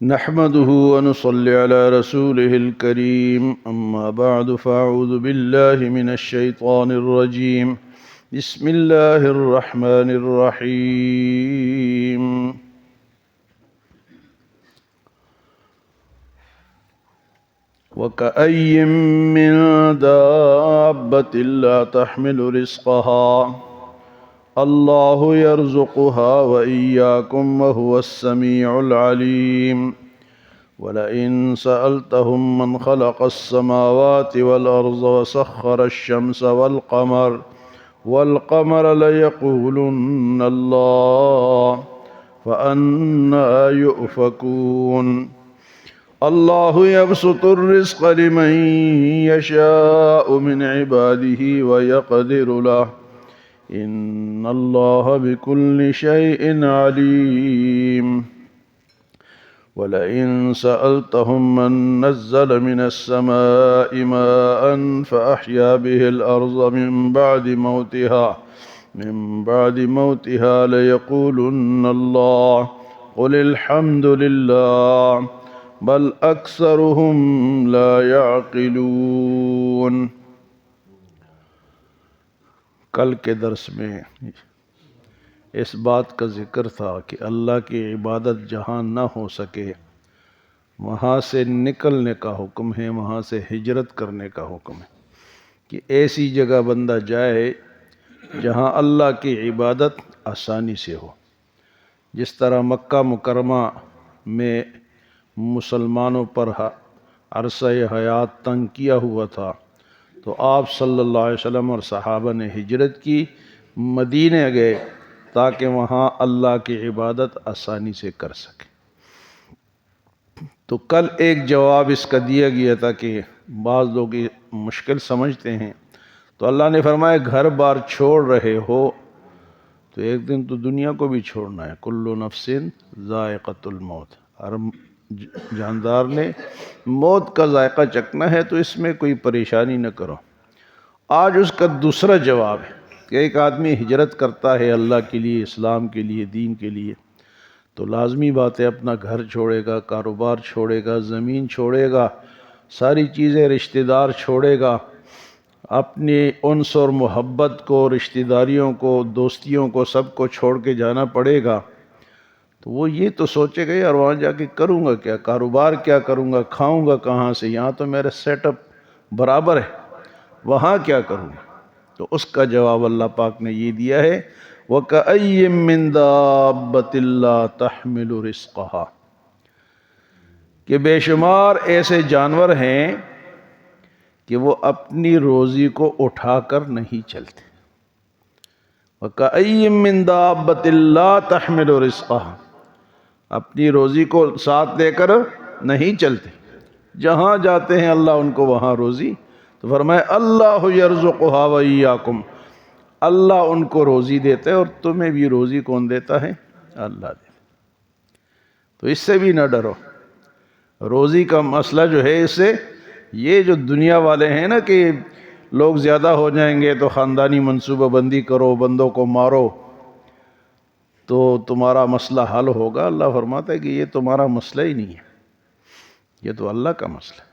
نحمده ونصلي على رسوله الكريم أما بعد فأعوذ بالله من الشيطان الرجيم بسم الله الرحمن الرحيم وكأي من دابة لا تحمل رزقها الله يرزقها وإياكم وهو السميع العليم ولئن سألتهم من خلق السماوات والأرض وسخر الشمس والقمر ليقولن الله فأنى يؤفكون الله يبسط الرزق لمن يشاء من عباده ويقدر له إن الله بكل شيء عليم ولئن سألتهم من نزل من السماء ماء فأحيا به الأرض من بعد موتها ليقولن الله قل الحمد لله بل أكثرهم لا يعقلون. کل کے درس میں اس بات کا ذکر تھا کہ اللہ کی عبادت جہاں نہ ہو سکے وہاں سے نکلنے کا حکم ہے، وہاں سے ہجرت کرنے کا حکم ہے کہ ایسی جگہ بندہ جائے جہاں اللہ کی عبادت آسانی سے ہو. جس طرح مکہ مکرمہ میں مسلمانوں پر عرصہ حیات تنگ کیا ہوا تھا تو آپ صلی اللہ علیہ وسلم اور صحابہ نے ہجرت کی، مدینے گئے تاکہ وہاں اللہ کی عبادت آسانی سے کر سکے. تو کل ایک جواب اس کا دیا گیا تھا کہ بعض لوگ یہ مشکل سمجھتے ہیں، تو اللہ نے فرمایا گھر بار چھوڑ رہے ہو تو ایک دن تو دنیا کو بھی چھوڑنا ہے. کل نفس ذائقۃ الموت، ہر جاندار نے موت کا ذائقہ چکھنا ہے، تو اس میں کوئی پریشانی نہ کرو. آج اس کا دوسرا جواب ہے کہ ایک آدمی ہجرت کرتا ہے اللہ کے لیے، اسلام کے لیے، دین کے لیے، تو لازمی بات ہے اپنا گھر چھوڑے گا، کاروبار چھوڑے گا، زمین چھوڑے گا، ساری چیزیں، رشتہ دار چھوڑے گا، اپنی انس اور محبت کو، رشتہ داریوں کو، دوستیوں کو، سب کو چھوڑ کے جانا پڑے گا. تو وہ یہ تو سوچے گا یار وہاں جا کے کروں گا کیا، کاروبار کیا کروں گا، کھاؤں گا کہاں سے، یہاں تو میرا سیٹ اپ برابر ہے، وہاں کیا کروں گا. تو اس کا جواب اللہ پاک نے یہ دیا ہے وَكَأَيٍّ مِّن دَابَّةٍ لَّا تَحْمِلُ رِزْقَهَا، کہ بے شمار ایسے جانور ہیں کہ وہ اپنی روزی کو اٹھا کر نہیں چلتے. وَكَأَيٍّ مِّن دَابَّةٍ لَّا تَحْمِلُ رِزْقَهَا، اپنی روزی کو ساتھ لے کر نہیں چلتے، جہاں جاتے ہیں اللہ ان کو وہاں روزی. تو فرمائے اللہ یرزقها وإیاکم، اللہ ان کو روزی دیتا ہے اور تمہیں بھی روزی کون دیتا ہے؟ اللہ دیتا ہے. تو اس سے بھی نہ ڈرو. روزی کا مسئلہ جو ہے، اس سے یہ جو دنیا والے ہیں نا کہ لوگ زیادہ ہو جائیں گے تو خاندانی منصوبہ بندی کرو، بندوں کو مارو تو تمہارا مسئلہ حل ہوگا. اللہ فرماتا ہے کہ یہ تمہارا مسئلہ ہی نہیں ہے، یہ تو اللہ کا مسئلہ ہے.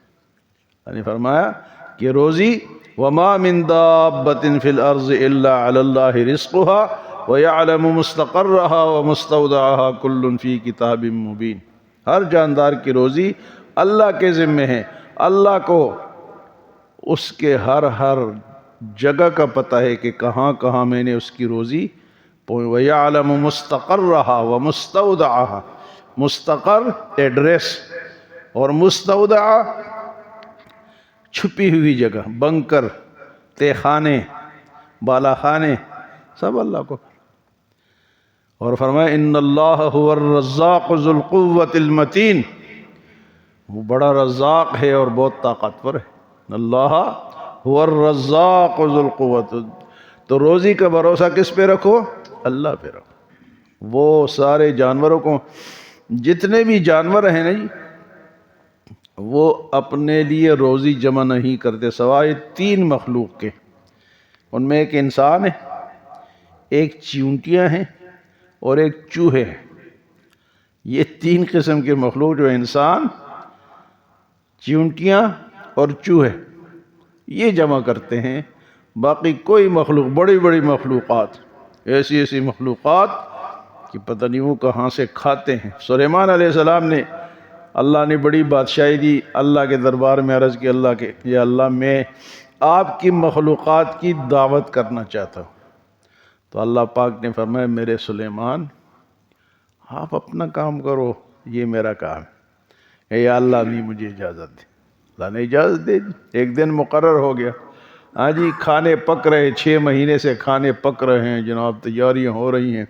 یعنی فرمایا کہ روزی وَمَا مِن دَابَّةٍ فِي الْأَرْضِ إِلَّا عَلَى اللَّهِ رِزْقُهَا وَيَعْلَمُ مُسْتَقَرَّهَا وَمُسْتَوْدَعَهَا كُلٌّ فِي كِتَابٍ مُبِينٍ. ہر جاندار کی روزی اللہ کے ذمہ ہے. اللہ کو اس کے ہر جگہ کا پتہ ہے کہ کہاں کہاں میں نے اس کی روزی وَيَعْلَمُ مُسْتَقَرَّهَا وَمُسْتَوْدَعَهَا، مستقر ایڈریس اور مستودع چھپی ہوئی جگہ، بنکر، تہ خانے، بالا خانے، سب اللہ کو. اور فرمایا ان اللہ هو الرزاق ذو القوة المتین، وہ بڑا رزاق ہے اور بہت طاقتور ہے. اللہ هو الرزاق ذو القوة. تو روزی کا بھروسہ کس پہ رکھو؟ اللہ پہ رکھو. وہ سارے جانوروں کو، جتنے بھی جانور ہیں نا جی، وہ اپنے لیے روزی جمع نہیں کرتے سوائے 3 مخلوق کے. ان میں ایک انسان ہے، ایک چیونٹیاں ہیں اور ایک چوہے ہیں. یہ تین قسم کے مخلوق جو انسان، چیونٹیاں اور چوہے، یہ جمع کرتے ہیں. باقی کوئی مخلوق، بڑی بڑی مخلوقات، ایسی ایسی مخلوقات کہ پتہ نہیں وہ کہاں سے کھاتے ہیں. سلیمان علیہ السلام نے، اللہ نے بڑی بادشاہی دی، اللہ کے دربار میں عرض کی، اللہ کے یا اللہ میں آپ کی مخلوقات کی دعوت کرنا چاہتا ہوں. تو اللہ پاک نے فرمایا میرے سلیمان آپ اپنا کام کرو، یہ میرا کام ہے. یا اللہ نہیں مجھے اجازت دے. اللہ نے اجازت دے دی. ایک دن مقرر ہو گیا، ہاں جی کھانے پک رہے، 6 مہینے سے کھانے پک رہے ہیں جناب، تیاریاں ہو رہی ہیں.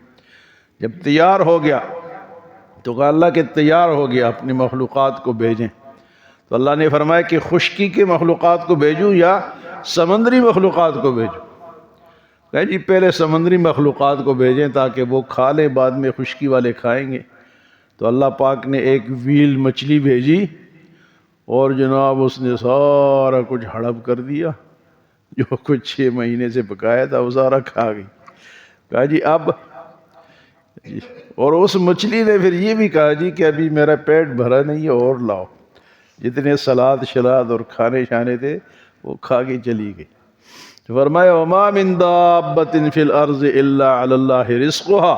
جب تیار ہو گیا تو کہا اللہ کہ تیار ہو گیا، اپنی مخلوقات کو بھیجیں. تو اللہ نے فرمایا کہ خشکی کے مخلوقات کو بھیجوں یا سمندری مخلوقات کو بھیجوں؟ کہا جی پہلے سمندری مخلوقات کو بھیجیں تاکہ وہ کھا لیں، بعد میں خشکی والے کھائیں گے. تو اللہ پاک نے ایک ویل مچھلی بھیجی اور جناب اس نے سارا کچھ ہڑپ کر دیا، جو کچھ 6 مہینے سے پکایا تھا وہ سارا کھا گئی. کہا جی اب، اور اس مچھلی نے پھر یہ بھی کہا جی کہ ابھی میرا پیٹ بھرا نہیں ہے اور لاؤ. جتنے سلاد شلاد اور کھانے شانے تھے وہ کھا کے چلی گئی. تو فرمایا وما من دابۃ فی الارض الا علی اللہ رزقها،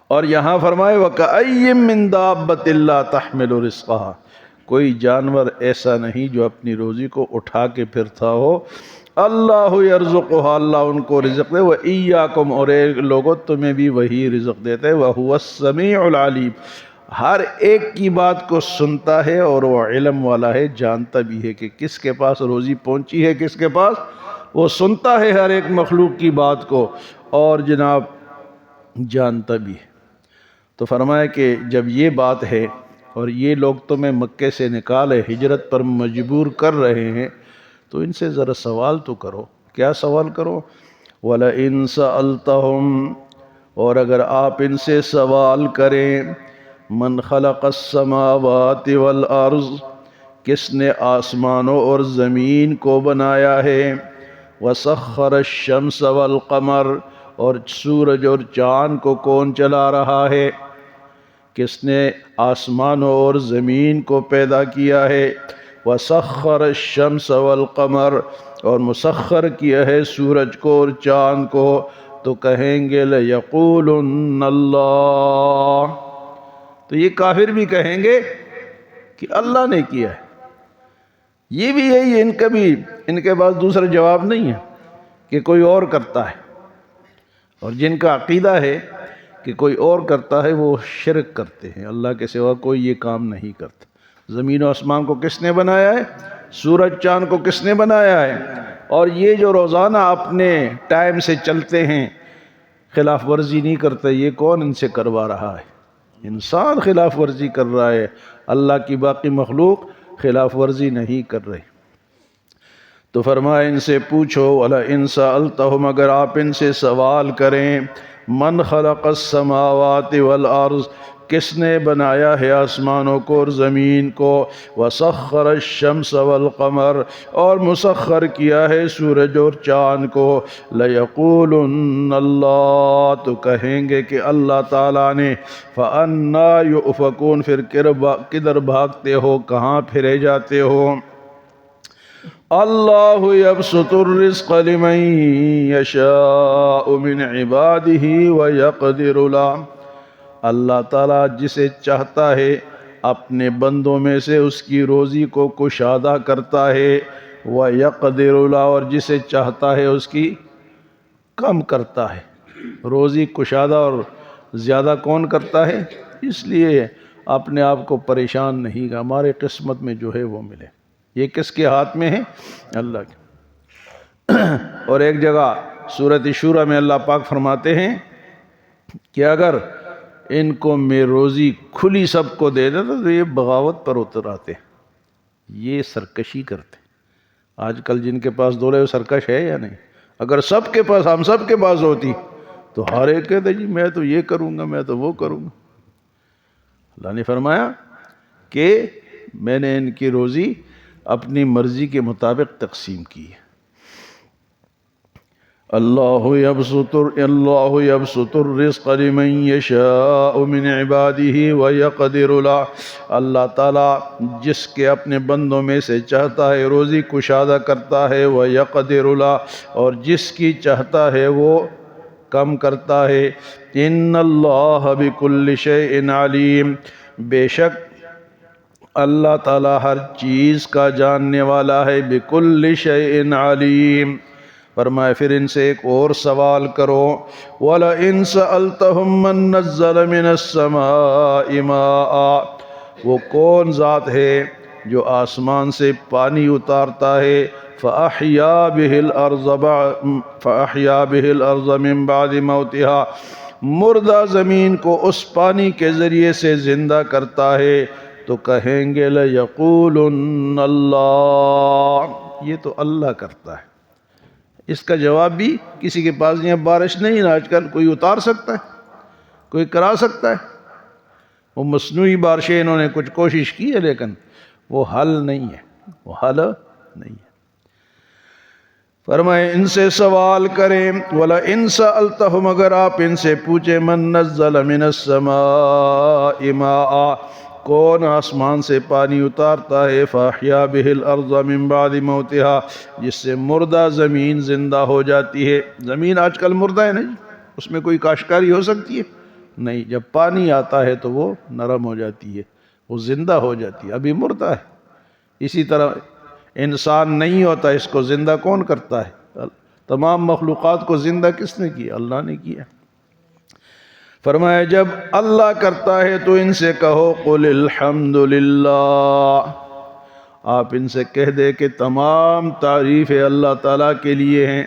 اور یہاں فرمائے وَكَأَيٍّ مِّن دَابَّةٍ لَّا تَحْمِلُ رِزْقَهَا، کوئی جانور ایسا نہیں جو اپنی روزی کو اٹھا کے پھرتا ہو. اللہ یرزقها، اللہ ان کو رزق دے. وَإِيَّاكُمْ، اور لوگوں تمہیں بھی وہی رزق دیتا ہے. وَهُوَ السَّمِيعُ الْعَلِيمُ، ہر ایک کی بات کو سنتا ہے اور وہ علم والا ہے، جانتا بھی ہے کہ کس کے پاس روزی پہنچی ہے، کس کے پاس. وہ سنتا ہے ہر ایک مخلوق کی بات کو اور جناب جانتا بھی ہے. تو فرمایا کہ جب یہ بات ہے اور یہ لوگ تمہیں مکے سے نکالے، ہجرت پر مجبور کر رہے ہیں، تو ان سے ذرا سوال تو کرو. کیا سوال کرو؟ وَلَئِن سَأَلْتَهُمْ، اور اگر آپ ان سے سوال کریں، من خلق السماوات والارض، کس نے آسمانوں اور زمین کو بنایا ہے، وسخر الشمس والقمر، اور سورج اور چاند کو کون چلا رہا ہے، کس نے آسمانوں اور زمین کو پیدا کیا ہے، وسخر الشمس والقمر، اور مسخر کیا ہے سورج کو اور چاند کو، تو کہیں گے لَيَقُولُنَّ اللَّهُ، تو یہ کافر بھی کہیں گے کہ اللہ نے کیا ہے. یہ بھی یہی ہے، ان کے پاس دوسرا جواب نہیں ہے کہ کوئی اور کرتا ہے. اور جن کا عقیدہ ہے کہ کوئی اور کرتا ہے وہ شرک کرتے ہیں، اللہ کے سوا کوئی یہ کام نہیں کرتا. زمین و آسمان کو کس نے بنایا ہے؟ سورج چاند کو کس نے بنایا ہے؟ اور یہ جو روزانہ اپنے ٹائم سے چلتے ہیں، خلاف ورزی نہیں کرتے، یہ کون ان سے کروا رہا ہے؟ انسان خلاف ورزی کر رہا ہے، اللہ کی باقی مخلوق خلاف ورزی نہیں کر رہی. تو فرمایا ان سے پوچھو، وَلَئِن سَأَلْتَهُمْ، اگر آپ ان سے سوال کریں، من خلق السماوات والارض، کس نے بنایا ہے آسمانوں کو اور زمین کو، وسخر الشمس والقمر، اور مسخر کیا ہے سورج اور چاند کو، لَيَقُولُنَّ اللَّهُ، تو کہیں گے کہ اللہ تعالیٰ نے. فَأَنَّا يُؤْفَكُونَ، پھر کدھر بھاگتے ہو، کہاں پھرے جاتے ہو. اللہ یبسط الرزق لمن یشاء من عبادہ ویقدر له، اللہ تعالیٰ جسے چاہتا ہے اپنے بندوں میں سے اس کی روزی کو کشادہ کرتا ہے، ویقدر له، اور جسے چاہتا ہے اس کی کم کرتا ہے. روزی کشادہ اور زیادہ کون کرتا ہے؟ اس لیے اپنے آپ کو پریشان نہیں کہ ہمارے قسمت میں جو ہے وہ ملے. یہ کس کے ہاتھ میں ہے؟ اللہ کے. اور ایک جگہ سورۃ شورى میں اللہ پاک فرماتے ہیں کہ اگر ان کو میں روزی کھلی سب کو دے دیتا تو یہ بغاوت پر اتر آتے، یہ سرکشی کرتے. آج کل جن کے پاس دولت وہ سرکش ہے یا نہیں؟ اگر سب کے پاس، ہم سب کے پاس ہوتی تو ہر ایک کہتے جی میں تو یہ کروں گا، میں تو وہ کروں گا. اللہ نے فرمایا کہ میں نے ان کی روزی اپنی مرضی کے مطابق تقسیم کی ہے. اللہ یبسط الرزق لمن یشاء من عبادہ ویقدر له، اللہ تعالیٰ جس کے اپنے بندوں میں سے چاہتا ہے روزی کشادہ کرتا ہے، ویقدر له، اور جس کی چاہتا ہے وہ کم کرتا ہے۔ ان اللہ بکل شیء علیم، بے شک اللہ تعالیٰ ہر چیز کا جاننے والا ہے، بکل شیء علیم۔ فرمایا پھر ان سے ایک اور سوال کرو، وَلَئِن سَأَلْتَهُم مَّن نَّزَّلَ مِنَ السَّمَاءِ مَاءً، وہ کون ذات ہے جو آسمان سے پانی اتارتا ہے، فَأَحْيَا بِهِ الْأَرْضَ مِن بَعْدِ مَوْتِهَا، مردہ زمین کو اس پانی کے ذریعے سے زندہ کرتا ہے، تو کہیں گے لَيَقُولُنَّ اللَّهُ، یہ تو اللہ کرتا ہے۔ اس کا جواب بھی کسی کے پاس نہیں ہے، بارش نہیں ہے آج کل، کوئی اتار سکتا ہے، کوئی کرا سکتا ہے؟ وہ مصنوعی بارشیں انہوں نے کچھ کوشش کی ہے، لیکن وہ حل نہیں ہے، وہ حل نہیں ہے۔ فرمائے ان سے سوال کریں، وَلَئِن سَأَلْتَهُمْ، اگر آپ ان سے پوچھیں، مَن نَّزَّلَ مِنَ السَّمَاءِ مَاءً، کون آسمان سے پانی اتارتا ہے، فَأَحْيَا بِهِ الْأَرْضَ مِن بَعْدِ مَوْتِهَا، جس سے مردہ زمین زندہ ہو جاتی ہے۔ زمین آج کل مردہ ہے نا جی، اس میں کوئی کاشتکاری ہو سکتی ہے؟ نہیں، جب پانی آتا ہے تو وہ نرم ہو جاتی ہے، وہ زندہ ہو جاتی ہے، ابھی مردہ ہے۔ اسی طرح انسان نہیں ہوتا، اس کو زندہ کون کرتا ہے؟ تمام مخلوقات کو زندہ کس نے کیا؟ اللہ نے کیا۔ فرمایا جب اللہ کرتا ہے تو ان سے کہو، قل الحمدللہ، آپ ان سے کہہ دے کہ تمام تعریفیں اللہ تعالیٰ کے لیے ہیں،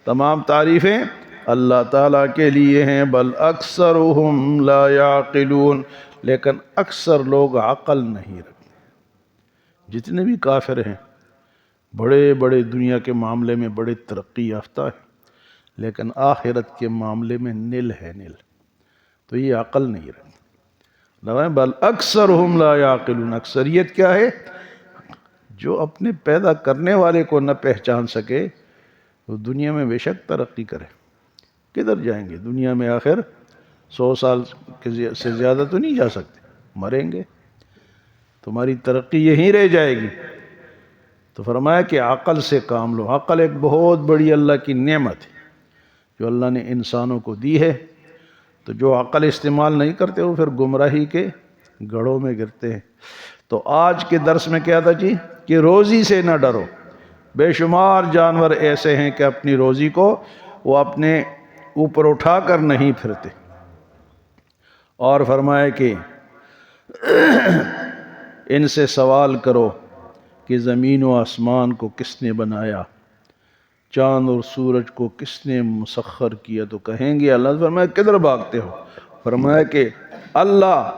تمام تعریفیں اللہ تعالیٰ کے لیے ہیں، بل اکثرهم لا یعقلون، لیکن اکثر لوگ عقل نہیں رکھتے۔ جتنے بھی کافر ہیں، بڑے بڑے دنیا کے معاملے میں بڑے ترقی یافتہ ہیں، لیکن آخرت کے معاملے میں نل ہے، نل، تو یہ عقل نہیں رکھتے۔ بل اکثرهم لا یعقلون، اکثریت کیا ہے؟ جو اپنے پیدا کرنے والے کو نہ پہچان سکے، وہ دنیا میں بے شک ترقی کرے، کدھر جائیں گے؟ دنیا میں آخر 100 سال سے زیادہ تو نہیں جا سکتے، مریں گے، تمہاری ترقی یہیں رہ جائے گی۔ تو فرمایا کہ عقل سے کام لو۔ عقل ایک بہت بڑی اللہ کی نعمت ہے جو اللہ نے انسانوں کو دی ہے، تو جو عقل استعمال نہیں کرتے وہ پھر گمراہی کے گڑھوں میں گرتے ہیں۔ تو آج کے درس میں کیا تھا جی؟ کہ روزی سے نہ ڈرو۔ بے شمار جانور ایسے ہیں کہ اپنی روزی کو وہ اپنے اوپر اٹھا کر نہیں پھرتے، اور فرمایا کہ ان سے سوال کرو کہ زمین و آسمان کو کس نے بنایا، چاند اور سورج کو کس نے مسخر کیا، تو کہیں گے اللہ۔ فرمایا کدھر بھاگتے ہو؟ فرمایا کہ اللہ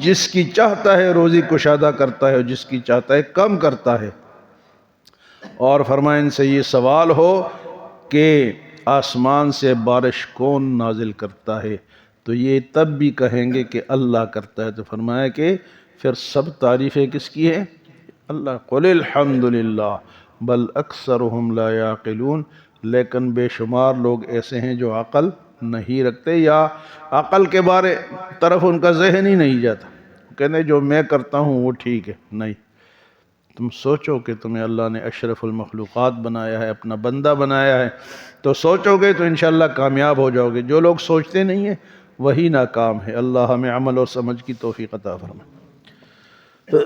جس کی چاہتا ہے روزی کشادہ کرتا ہے، اور جس کی چاہتا ہے کم کرتا ہے۔ اور فرمایا ان سے یہ سوال ہو کہ آسمان سے بارش کون نازل کرتا ہے، تو یہ تب بھی کہیں گے کہ اللہ کرتا ہے۔ تو فرمایا کہ پھر سب تعریفیں کس کی ہیں؟ اللہ۔ قل الحمدللہ بل اکثرهم لا یعقلون، لیکن بے شمار لوگ ایسے ہیں جو عقل نہیں رکھتے، یا عقل کے بارے طرف ان کا ذہن ہی نہیں جاتا، کہتے جو میں کرتا ہوں وہ ٹھیک ہے۔ نہیں، تم سوچو کہ تمہیں اللہ نے اشرف المخلوقات بنایا ہے، اپنا بندہ بنایا ہے، تو سوچو گے تو انشاءاللہ کامیاب ہو جاؤ گے۔ جو لوگ سوچتے نہیں ہیں وہی ناکام ہے۔ اللہ ہمیں عمل اور سمجھ کی توفیق عطا فرمائے۔